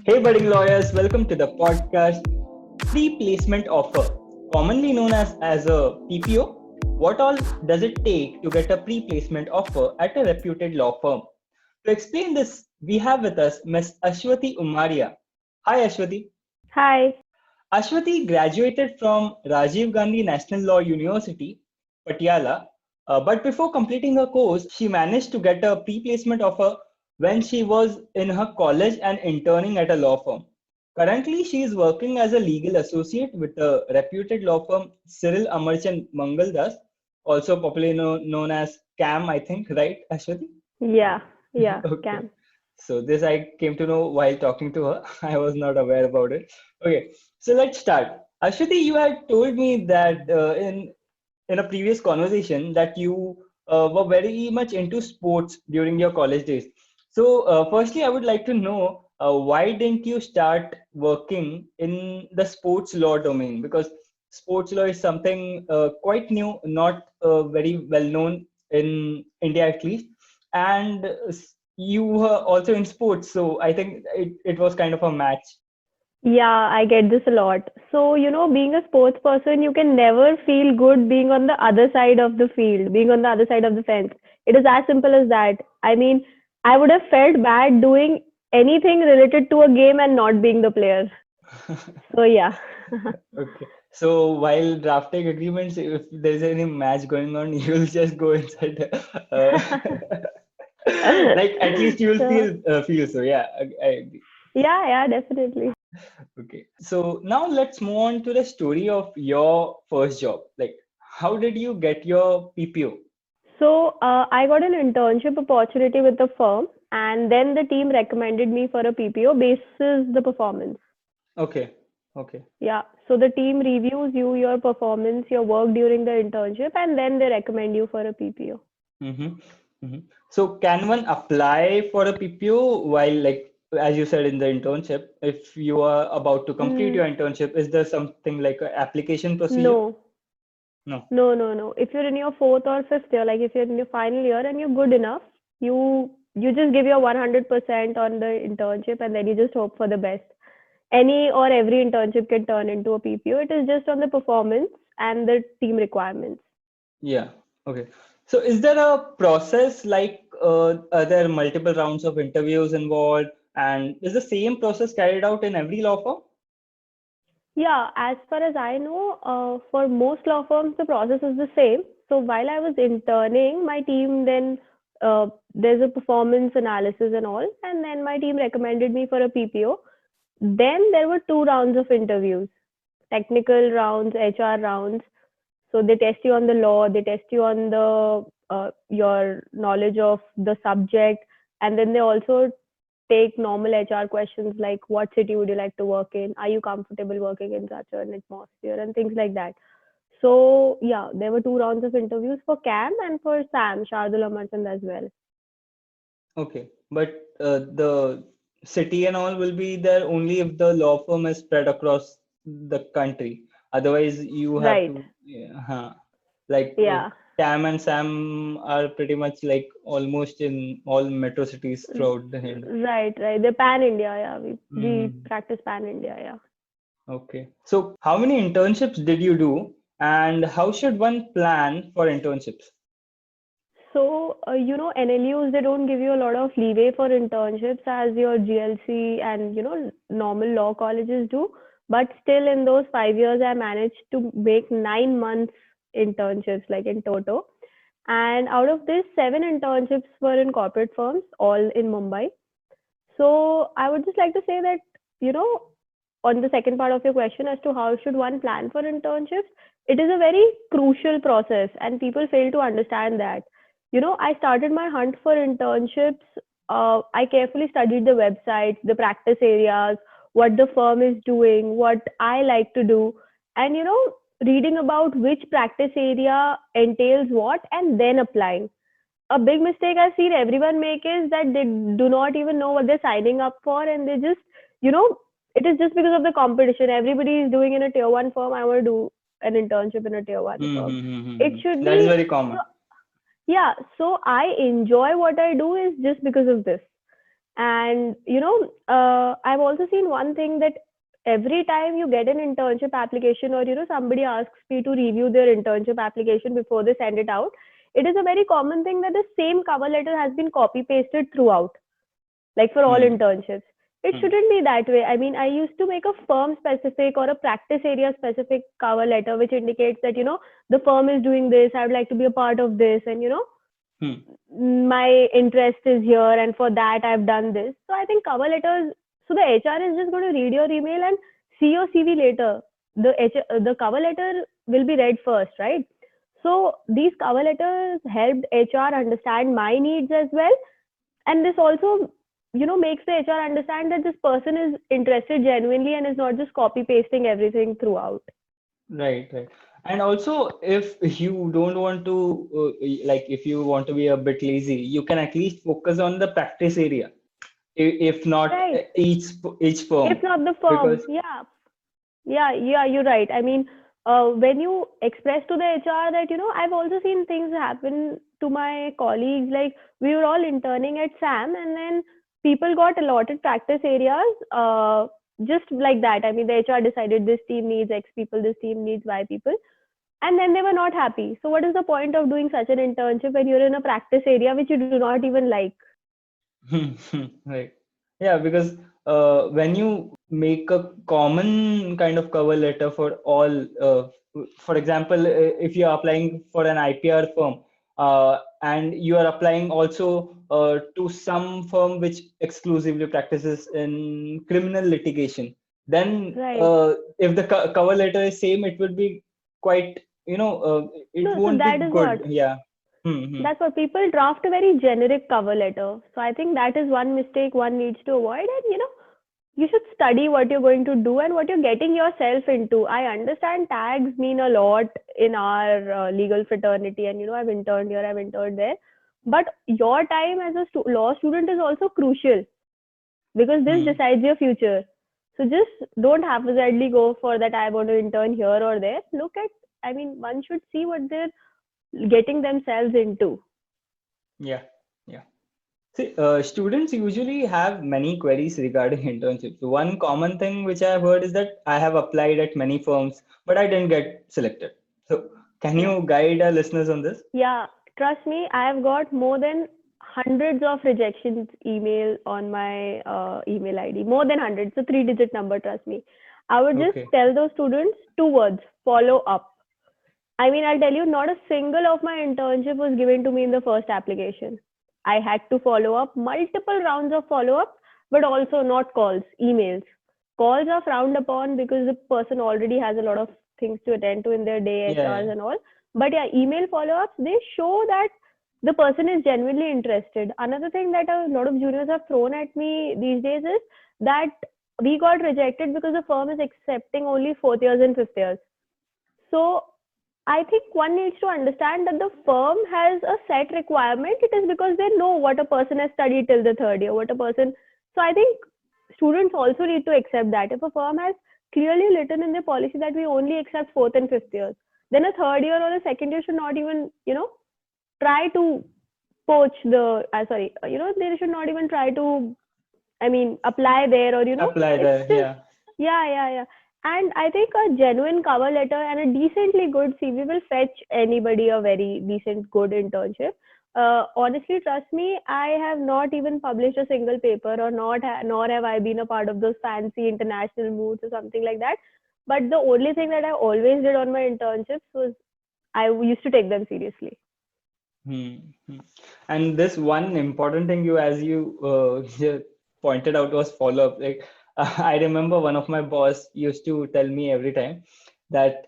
Hey, budding lawyers, welcome to the podcast Pre Placement Offer, commonly known as a PPO. What all does it take to get a pre placement offer at a reputed law firm? To explain this, we have with us Ms. Ashwathi Umaria. Hi, Ashwathi. Hi. Ashwati graduated from Rajiv Gandhi National Law University, Patiala, but before completing her course, she managed to get a pre-placement offer when she was in her college and interning at a law firm. Currently, she is working as a legal associate with a reputed law firm, Cyril Amarchand Mangaldas, also popularly known as CAM, I think, right, Ashwati? Yeah, yeah, Okay. Cam. So this I came to know while talking to her. I was not aware about it. Okay. So let's start. Ashwati, you had told me that in a previous conversation that you were very much into sports during your college days. So firstly, I would like to know why didn't you start working in the sports law domain? Because sports law is something quite new, not very well known in India at least, and you were also in sports, so I think it was kind of a match. Yeah, I get this a lot. So, being a sports person, you can never feel good being on the other side of the field, being on the other side of the fence. It is as simple as that. I mean, I would have felt bad doing anything related to a game and not being the player. So, yeah. Okay, so while drafting agreements, if there's any match going on, you'll just go inside. Uh, like at least you will So, feel so. Yeah, I agree. yeah, yeah, definitely. Okay, so now let's move on to the story of your first job. Like, how did you get your PPO? So, I got an internship opportunity with the firm, and then the team recommended me for a PPO basis the performance. Okay, okay. Yeah. So the team reviews you, your performance, your work during the internship, and then they recommend you for a PPO. Mm-hmm. Mm-hmm. So can one apply for a PPO while, like, as you said in the internship, if you are about to complete Mm, your internship, is there something like an application procedure? no, No. no. If you're in your fourth or fifth year, like if you're in your final year and you're good enough, you just give your 100% on the internship, and then you just hope for the best. Any or every internship can turn into a PPO. It is just on the performance and the team requirements. Yeah. Okay. So is there a process like are there multiple rounds of interviews involved, and is the same process carried out in every law firm? Yeah, as far as I know, for most law firms, the process is the same. So while I was interning, my team then there's a performance analysis and all, and then my team recommended me for a PPO. Then there were two rounds of interviews, technical rounds, HR rounds. So they test you on the law, they test you on the your knowledge of the subject, and then they also take normal HR questions like what city would you like to work in? Are you comfortable working in such an atmosphere and things like that. So yeah, there were two rounds of interviews for Cam and for Sam, Shardul Amarchand as well. Okay, but the city and all will be there only if the law firm is spread across the country. Otherwise, you have Right. to, yeah, like Yeah. Tam and Sam are pretty much like almost in all metro cities throughout the India. Right. The pan India, yeah. We Hmm. practice pan India, yeah. Okay. So, how many internships did you do, and how should one plan for internships? So, NLUs, they don't give you a lot of leeway for internships as your GLC and, normal law colleges do. But still, in those 5 years, I managed to make 9 months internships, like in total. And out of this, seven internships were in corporate firms, all in Mumbai. So, I would just like to say that, you know, on the second part of your question as to how should one plan for internships, it is a very crucial process and people fail to understand that. I started my hunt for internships. I carefully studied the websites, the practice areas, what the firm is doing, what I like to do, and reading about which practice area entails what, and then applying. A big mistake I've seen everyone make is that they do not even know what they're signing up for, and they just, you know, it is just because of the competition. Everybody is doing in a tier one firm. I want to do an internship in a tier one firm. It should That is be, very common. yeah. So I enjoy what I do is just because of this. And I've also seen one thing, that every time you get an internship application, or somebody asks me to review their internship application before they send it out, it is a very common thing that the same cover letter has been copy pasted throughout, like for all Hmm. internships. It Hmm. shouldn't be that way. I mean, I used to make a firm specific or a practice area specific cover letter, which indicates that, the firm is doing this, I would like to be a part of this, and, Hmm. my interest is here, and for that I've done this. So I think cover letters, so the HR is just going to read your email and see your CV later. The cover letter will be read first, right? So these cover letters helped HR understand my needs as well, and this also makes the HR understand that this person is interested genuinely and is not just copy pasting everything throughout. Right, right. And also, if you don't want to, like, if you want to be a bit lazy, you can at least focus on the practice area, if not Right. each If firm, not the firm, because yeah. Yeah, you're right. I mean, when you express to the HR that, I've also seen things happen to my colleagues. Like, we were all interning at SAM, and then people got allotted practice areas, just like that. I mean, the HR decided this team needs X people, this team needs Y people, and then they were not happy. So, what is the point of doing such an internship when you're in a practice area which you do not even like? right. Yeah, because when you make a common kind of cover letter for all, for example, if you are applying for an IPR firm, and you are applying also to some firm which exclusively practices in criminal litigation, then Right. if the cover letter is same, it would be quite, it No, so won't be that is good. what. Yeah. Hmm. That's what people draft, a very generic cover letter. So I think that is one mistake one needs to avoid. And you should study what you're going to do and what you're getting yourself into. I understand tags mean a lot in our legal fraternity, and I've interned here, I've interned there. But your time as a law student is also crucial, because this Hmm. decides your future. So just don't haphazardly go for that, I want to intern here or there. Look at, I mean, one should see what they're getting themselves into. Yeah. Yeah. See, students usually have many queries regarding internships. One common thing which I have heard is that I have applied at many firms, but I didn't get selected. So, can Yeah. you guide our listeners on this? Yeah, trust me, I have got more than hundreds of rejections email on my email ID. More than hundreds, a three-digit number, trust me. I would just Okay. tell those students two words: follow up. I mean, I'll tell you, not a single of my internship was given to me in the first application. I had to follow up, multiple rounds of follow up, but also not calls, emails. Calls are frowned upon because the person already has a lot of things to attend to in their day, Yeah, HRs yeah. and all. But yeah, email follow ups, they show that the person is genuinely interested. Another thing that a lot of juniors have thrown at me these days is that we got rejected because the firm is accepting only fourth years and fifth years. So I think one needs to understand that the firm has a set requirement. It is because they know what a person has studied till the third year, what a person. So I think students also need to accept that. If a firm has clearly written in their policy that we only accept fourth and fifth years, then a third year or a second year should not even, try to poach the, sorry, they should not even try to, I mean, apply there, or, Apply it's there. just, Yeah. yeah. And I think a genuine cover letter and a decently good CV will fetch anybody a very decent, good internship. Honestly, trust me, I have not even published a single paper, or nor have I been a part of those fancy international moods or something like that. But the only thing that I always did on my internships was I used to take them seriously. Hmm. Hmm. And this one important thing as you you pointed out was follow up. Like, I remember one of my boss used to tell me every time that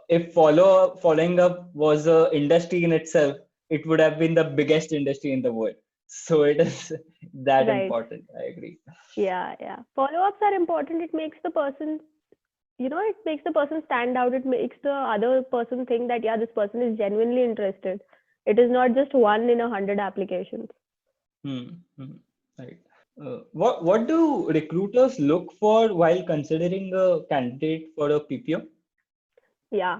if following up was a industry in itself, it would have been the biggest industry in the world. So it is that Right. important. I agree. Yeah. Follow ups are important. It makes the person, it makes the person stand out. It makes the other person think that, yeah, this person is genuinely interested. It is not just one in 100 applications. Hmm. Hmm. Right. What do recruiters look for while considering a candidate for a PPO? Yeah.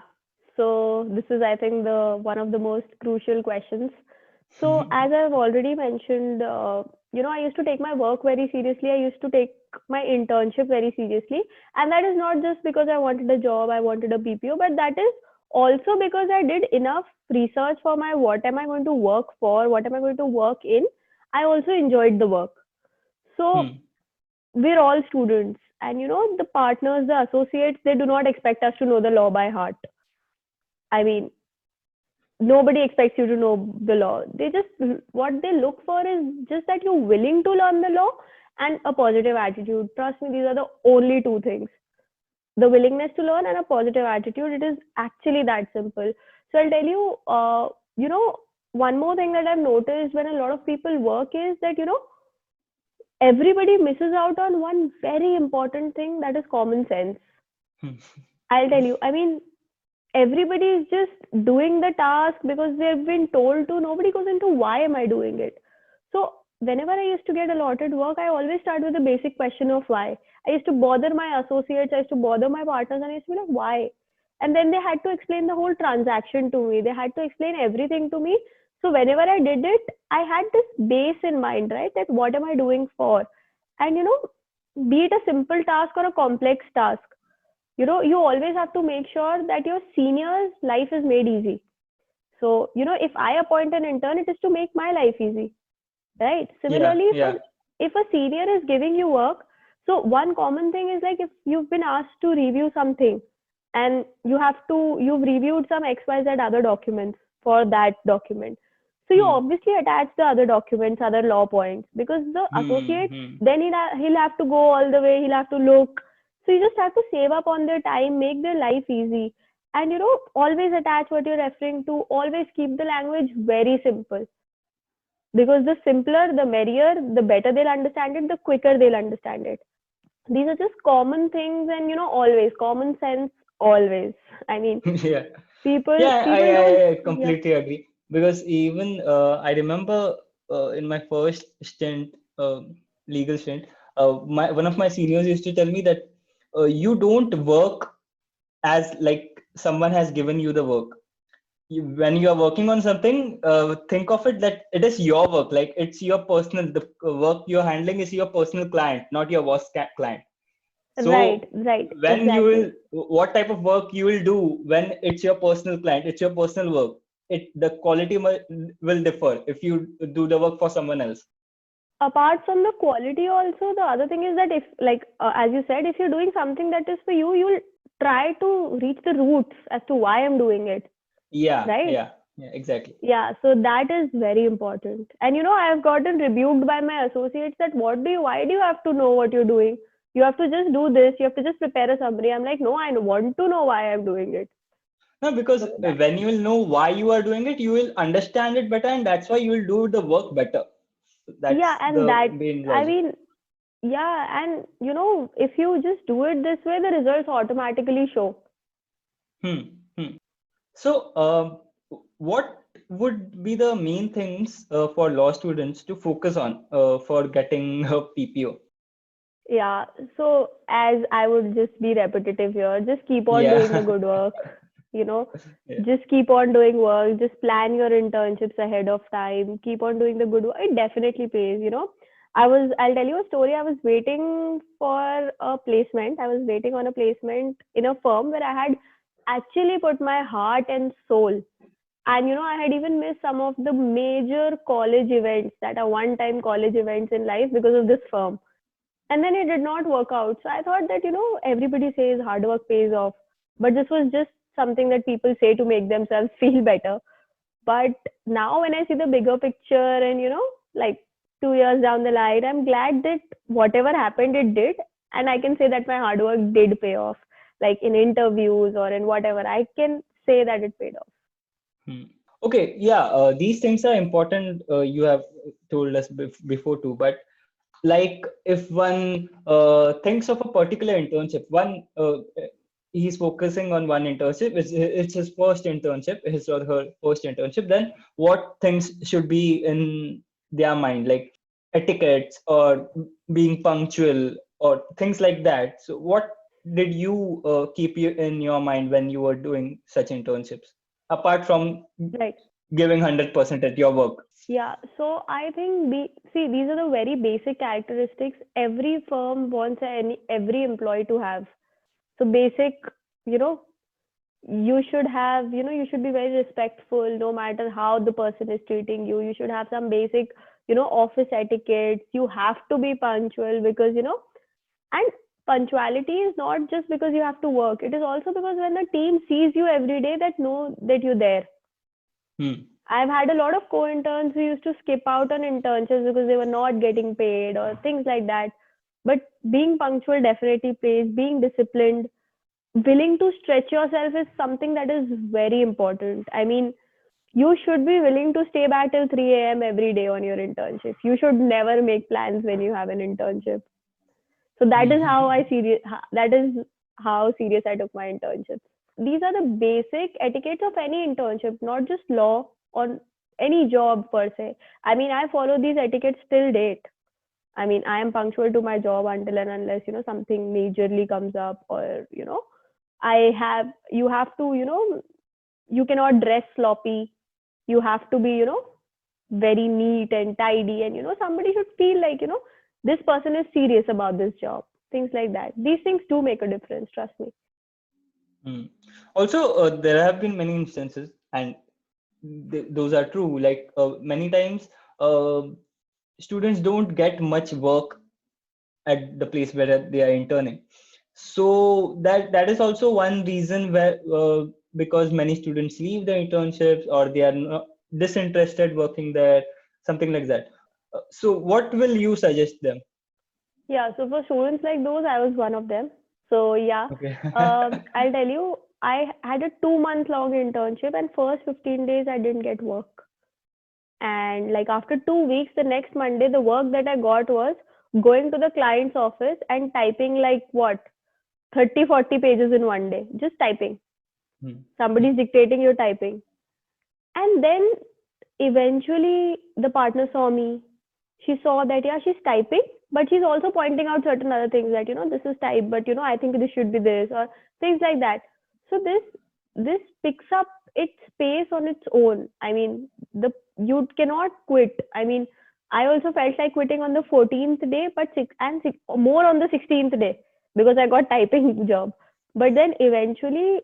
So this is, I think, the one of the most crucial questions. So, as I've already mentioned, I used to take my work very seriously. I used to take my internship very seriously. And that is not just because I wanted a job, I wanted a PPO, but that is also because I did enough research for my what am I going to work for, what am I going to work in. I also enjoyed the work. So, Hmm. we're all students. And, the partners, the associates, they do not expect us to know the law by heart. I mean, nobody expects you to know the law. They just, what they look for is just that you're willing to learn the law and a positive attitude. Trust me, these are the only two things: the willingness to learn and a positive attitude. It is actually that simple. So I'll tell you, one more thing that I've noticed when a lot of people work is that, everybody misses out on one very important thing, that is common sense. Hmm. I'll tell you, I mean, everybody is just doing the task because they've been told to. Nobody goes into why am I doing it. So whenever I used to get allotted work, I always start with the basic question of why. I used to bother my associates, I used to bother my partners, and I used to be like, why? And then they had to explain the whole transaction to me. They had to explain everything to me. So whenever I did it, I had this base in mind, right? That what am I doing for? And be it a simple task or a complex task, you always have to make sure that your senior's life is made easy. So, if I appoint an intern, it is to make my life easy, right? Yeah, Similarly, yeah. if a senior is giving you work, so one common thing is like if you've been asked to review something and you've reviewed some XYZ other documents for that document. So you Hmm. obviously attach the other documents, other law points, because the Hmm. associate, Hmm. then he'll have to go all the way, he'll have to look. So you just have to save up on their time, make their life easy. And always attach what you're referring to, always keep the language very simple, because the simpler, the merrier, the better they'll understand it, the quicker they'll understand it. These are just common things, and always common sense, always. I mean, Yeah. people Yeah, I, people don't. I I Yeah. completely agree because even I remember in my first stint, legal stint, my one of my seniors used to tell me that you don't work as like someone has given you the work. When you are working on something, think of it that it is your work, like it's your personal. The work you're handling is your personal client, not your boss client. Right, So right, when you exactly. will, what type of work you will do when it's your personal client, it's your personal work. The quality will differ if you do the work for someone else. Apart from the quality, also the other thing is that if, like, as you said, if you're doing something that is for you, you'll try to reach the roots as to why I'm doing it, Yeah, right? yeah, yeah, exactly. Yeah, so that is very important. And I've gotten rebuked by my associates that why do you have to know what you're doing? You have to just do this, you have to just prepare a summary. I'm like, no, I want to know why I'm doing it. No, because So that, when you will know why you are doing it, you will understand it better, and that's why you will do the work better. yeah, That's and the that, main I logic. mean, yeah, and if you just do it this way, the results automatically show. Hmm. Hmm. So, what would be the main things for law students to focus on for getting a PPO? Yeah, so as I would just be repetitive here, just keep on doing the Yeah. good work, you know, Yeah. just keep on doing work, just plan your internships ahead of time, keep on doing the good work. It definitely pays. I'll tell you a story. I was waiting for a placement. I was waiting on a placement in a firm where I had actually put my heart and soul. And, I had even missed some of the major college events that are one time college events in life because of this firm, and then it did not work out. So I thought that, everybody says hard work pays off, but this was just something that people say to make themselves feel better. But now when I see the bigger picture and, like 2 years down the line, I'm glad that whatever happened, it did. And I can say that my hard work did pay off. Like in interviews or in whatever, I can say that it paid off. Hmm. Okay, yeah, these things are important. You have told us before too, but like if one thinks of a particular internship, one he's focusing on one internship, it's his first internship, his or her first internship, then what things should be in their mind, like etiquettes or being punctual or things like that. So what did you keep you in your mind when you were doing such internships, apart from Right. giving 100% at your work. Yeah, so I think see, these are the very basic characteristics every firm wants every employee to have. So basic, you know, you should have, you should be very respectful no matter how the person is treating you. You should have some basic, office etiquettes. You have to be punctual because, and punctuality is not just because you have to work. It is also because when the team sees you every day, that know that you're there. I've had a lot of co-interns who used to skip out on internships because they were not getting paid or things like that. But being punctual definitely pays. Being disciplined, willing to stretch yourself is something that is very important. I mean, you should be willing to stay back till 3 a.m. every day on your internship. You should never make plans when you have an internship. So that is how that is how serious I took my internships. These are the basic etiquettes of any internship, not just law or any job per se. I mean, I follow these etiquettes till date. I mean, I am punctual to my job until and unless, something majorly comes up or, you have to, you cannot dress sloppy. You have to be, very neat and tidy. And, somebody should feel like, this person is serious about this job. Things like that. These things do make a difference, trust me. Also, there have been many instances, and those are true. Like many times, students don't get much work at the place where they are interning. So that is also one reason where because many students leave the internships or they are not disinterested working there, something like that. So what will you suggest them? Yeah, so for students like those, I was one of them. So yeah, Okay. I'll tell you, I had a 2 month long internship, and first 15 days I didn't get work. And like after 2 weeks, the next Monday, the work that I got was going to the client's office and typing like what, 30, 40 pages in one day, just typing. Somebody's dictating, you're typing. And then eventually the partner saw me. She saw that, yeah, she's typing, but she's also pointing out certain other things that, this is type, but, I think this should be this or things like that. So this picks up its pace on its own. I mean, you cannot quit. I mean, I also felt like quitting on the 14th day, but more on the 16th day because I got typing job. But then eventually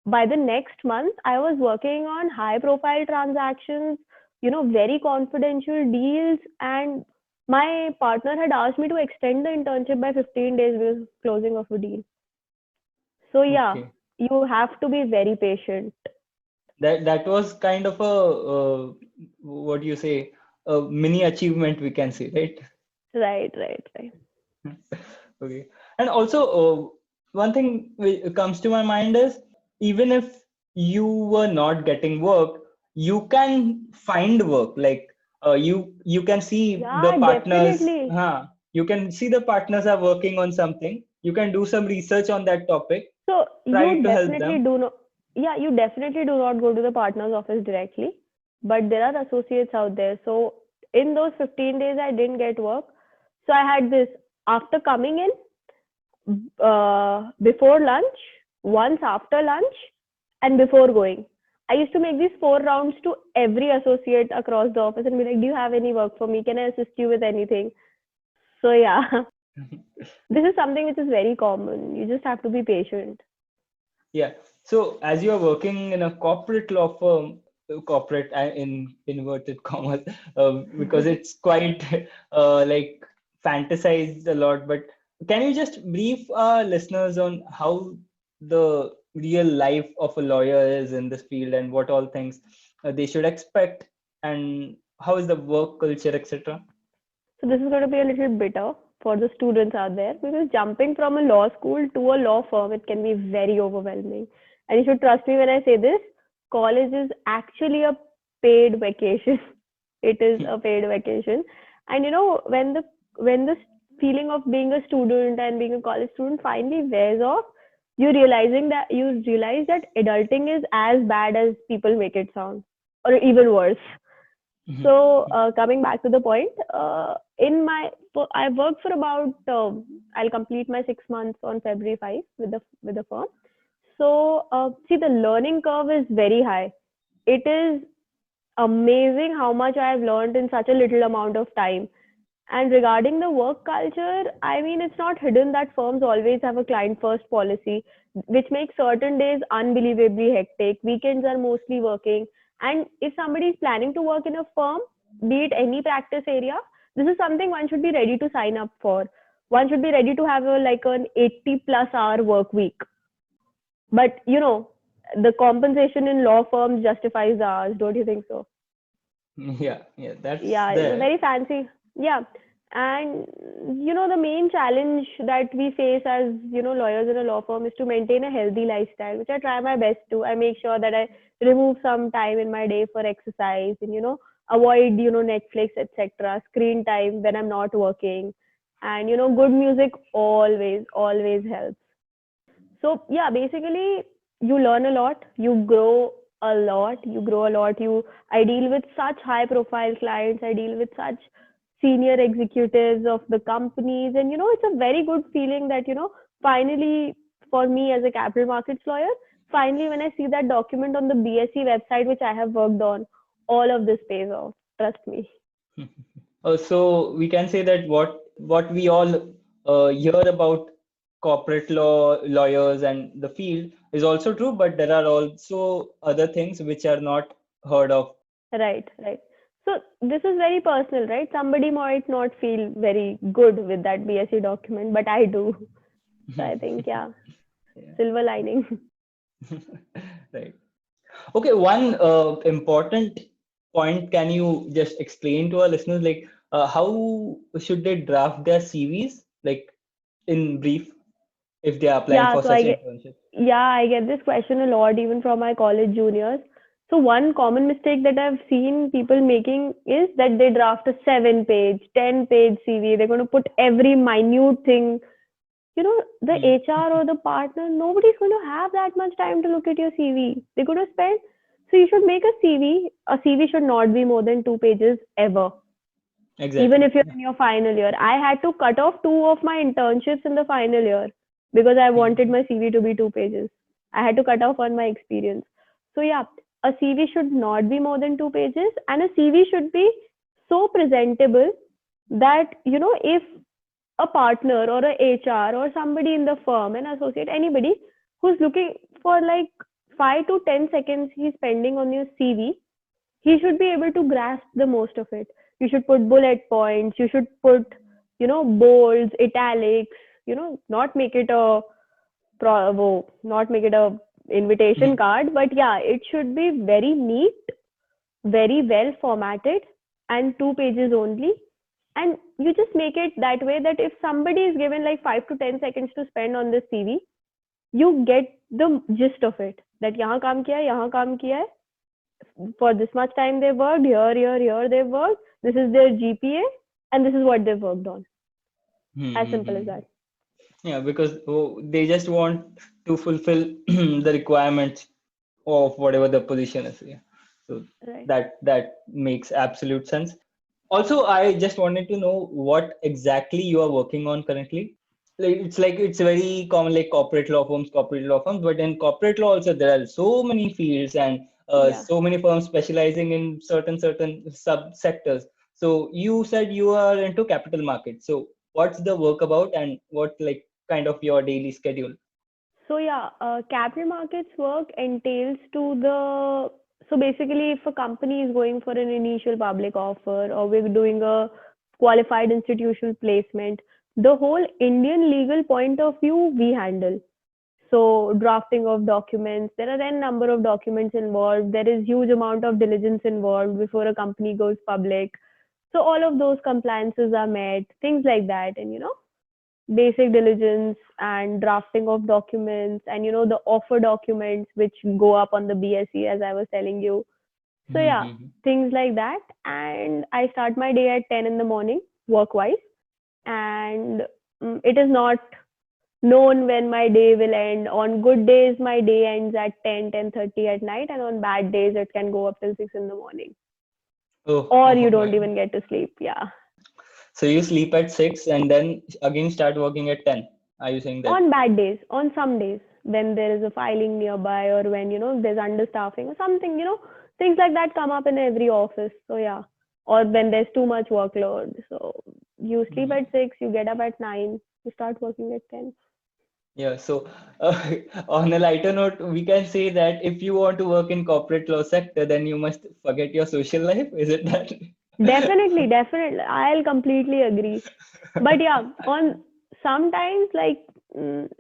by the next month, I was working on high profile transactions, very confidential deals. And my partner had asked me to extend the internship by 15 days because of closing of a deal. So yeah, Okay. you have to be very patient. That was kind of a what do you say, a mini achievement, we can say, right? Right. Okay. And also, one thing which comes to my mind is, even if you were not getting work, you can find work. Like you can see the Yeah, partners. definitely. You can see the partners are working on something. You can do some research on that topic. So Try you to help definitely them. do not, yeah, you definitely do not go to the partner's office directly, but there are associates out there. So in those 15 days, I didn't get work. So I had this after coming in, before lunch, once after lunch, and before going. I used to make these 4 rounds to every associate across the office and be like, do you have any work for me? Can I assist you with anything? So yeah, this is something which is very common. You just have to be patient. Yeah. So as you are working in a corporate law firm, corporate in inverted commas, because it's quite like fantasized a lot, but can you just brief our listeners on how the real life of a lawyer is in this field and what all things they should expect and how is the work culture, etc.? So this is going to be a little bitter for the students out there because jumping from a law school to a law firm, it can be very overwhelming. And you should trust me when I say this, college is actually a paid vacation. It is a paid vacation. And when the feeling of being a student and being a college student finally wears off, you realize that adulting is as bad as people make it sound, or even worse. So coming back to the point, I worked for about I'll complete my 6 months on February 5 with the firm. So see, the learning curve is very high. It is amazing how much I've learned in such a little amount of time. And regarding the work culture, I mean, it's not hidden that firms always have a client first policy, which makes certain days unbelievably hectic. Weekends are mostly working. And if somebody is planning to work in a firm, be it any practice area, this is something one should be ready to sign up for. One should be ready to have a like an 80 plus hour work week. But the compensation in law firms justifies the hours. Don't you think so? Yeah, that's Yeah, it's a there. very fancy. Yeah. And the main challenge that we face as lawyers in a law firm is to maintain a healthy lifestyle, which I try my best to. I make sure that I remove some time in my day for exercise and avoid Netflix, etc., screen time when I'm not working. And good music always helps. So yeah, basically you learn a lot, you grow a lot, I deal with such high profile clients, I deal with such senior executives of the companies, and it's a very good feeling that finally, for me as a capital markets lawyer, finally when I see that document on the BSc website which I have worked on, all of this pays off, trust me. So we can say that what we all hear about corporate lawyers and the field is also true, but there are also other things which are not heard of. Right. So this is very personal, right? Somebody might not feel very good with that BSc document, but I do. So I think, yeah, Yeah. silver lining. Right. Okay, one important point, can you just explain to our listeners, like how should they draft their CVs, like in brief, if they are applying Yeah, for so such internships? I get this question a lot, even from my college juniors. So one common mistake that I've seen people making is that they draft a 7 page, 10 page CV. They're going to put every minute thing. The Hmm. HR or the partner, nobody's going to have that much time to look at your CV. They're going to spend. So you should make a CV. A CV should not be more than 2 pages ever, even Exactly. if you're Yeah. in your final year. I had to cut off two of my internships in the final year because I wanted Hmm. my CV to be 2 pages. I had to cut off on my experience. So, yeah, a CV should not be more than 2 pages, and a CV should be so presentable that, if a partner or a HR or somebody in the firm, an associate, anybody who's looking for like 5 to 10 seconds he's spending on your CV, he should be able to grasp the most of it. You should put bullet points, you should put, bolds, italics, not make it a not make it a invitation card, but yeah, it should be very neat, very well formatted, and 2 pages only. And you just make it that way that if somebody is given like 5 to 10 seconds to spend on this CV, you get the gist of it. That यहाँ काम किया है, यहाँ काम किया है, for this much time they worked, here they worked, this is their GPA, and this is what they've worked on. As simple as Hmm. that. Yeah, because they just want to fulfill the requirements of whatever the position is. Yeah. So Right. that makes absolute sense. Also, I just wanted to know what exactly you are working on currently. Like it's very common, like corporate law firms, but in corporate law also there are so many fields and Yeah. so many firms specializing in certain subsectors. So you said you are into capital markets. So what's the work about and what like kind of your daily schedule? So yeah, capital markets work entails to the so basically if a company is going for an initial public offer or we're doing a qualified institutional placement, the whole Indian legal point of view we handle. So drafting of documents, there are n number of documents involved. There is huge amount of diligence involved before a company goes public. So all of those compliances are met, things like that, and basic diligence and drafting of documents, and the offer documents which go up on the BSE as I was telling you. So yeah, Mm-hmm. things like that. And I start my day at 10 in the morning, work wise, and it is not known when my day will end. On good days, my day ends at 10:30 at night, and on bad days, it can go up till 6 in the morning. Oh, Or oh you don't my. even get to sleep. Yeah. So you sleep at 6 and then again start working at 10. Are you saying that? On bad days, on some days, when there is a filing nearby or when, there's understaffing or something, things like that come up in every office. So yeah, or when there's too much workload. So you sleep at 6, you get up at 9, you start working at 10. Yeah, so on a lighter note, we can say that if you want to work in corporate law sector, then you must forget your social life. Is it that? Definitely, definitely. I'll completely agree. But yeah, on sometimes like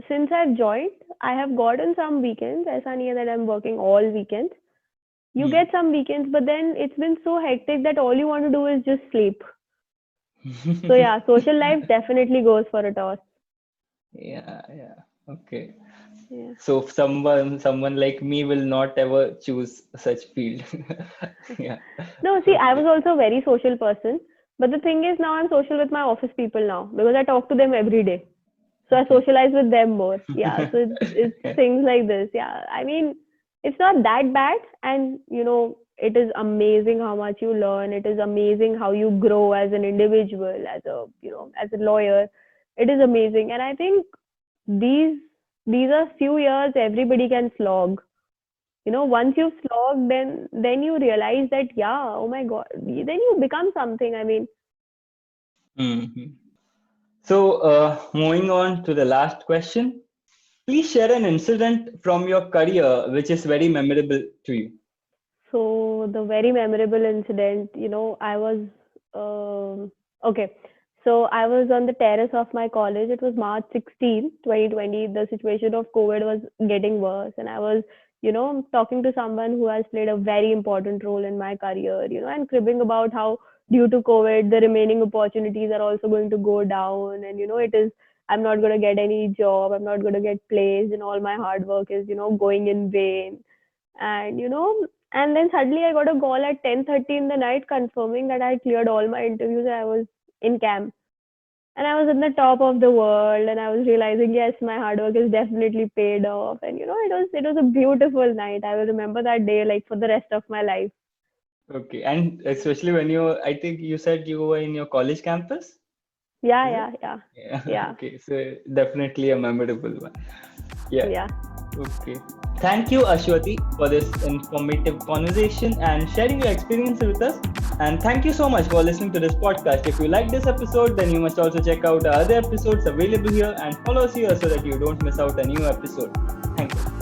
since I've joined, I have gotten some weekends. Aisa nahi hai that I'm working all weekends. You get some weekends, but then it's been so hectic that all you want to do is just sleep. So yeah, social life definitely goes for a toss. Yeah, yeah. Okay. Yeah. So someone like me will not ever choose such field. Yeah. No, see, I Okay. was also a very social person, but the thing is now I'm social with my office people now because I talk to them every day. So I Okay. socialize with them more. Yeah. So it's Yeah. things like this. Yeah. I mean, it's not that bad. And, it is amazing how much you learn. It is amazing how you grow as an individual, as a lawyer. It is amazing. And I think these, these are few years everybody can slog. Once you've slogged, then you realize that, yeah, oh my God, then you become something. I mean, Mhm. So, moving on to the last question. Please share an incident from your career which is very memorable to you. so the very memorable incident, I was okay. So I was on the terrace of my college. It was March 16, 2020. The situation of COVID was getting worse, and I was, talking to someone who has played a very important role in my career, and cribbing about how due to COVID, the remaining opportunities are also going to go down, and it is. I'm not going to get any job. I'm not going to get placed, and all my hard work is, going in vain. And then suddenly I got a call at 10:30 in the night confirming that I had cleared all my interviews and I was in camp. And I was in the top of the world and I was realizing, yes, my hard work is definitely paid off. And it was a beautiful night. I will remember that day like for the rest of my life. Okay, and especially when I think you said you were in your college campus, Yeah, is it? yeah, yeah. Yeah. Yeah. Okay, so definitely a memorable one. Yeah. Yeah. Okay. Thank you, Ashwati, for this informative conversation and sharing your experience with us. And thank you so much for listening to this podcast. If you like this episode, then you must also check out our other episodes available here and follow us here so that you don't miss out a new episode. Thank you.